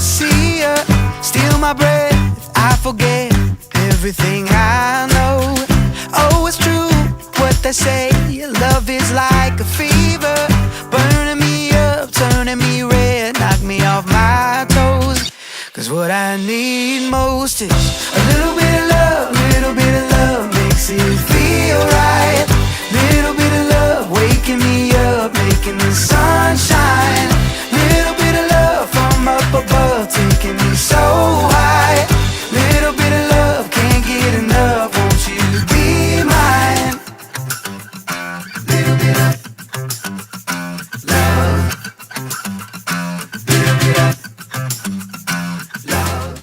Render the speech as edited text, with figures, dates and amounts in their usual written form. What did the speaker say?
see her, steal my breath, I forget everything I know. Oh, it's true what they say, love is like a fever, burning me up, turning me red, knock me off my toes. Cause what I need most is a little bit of love makes it feel right.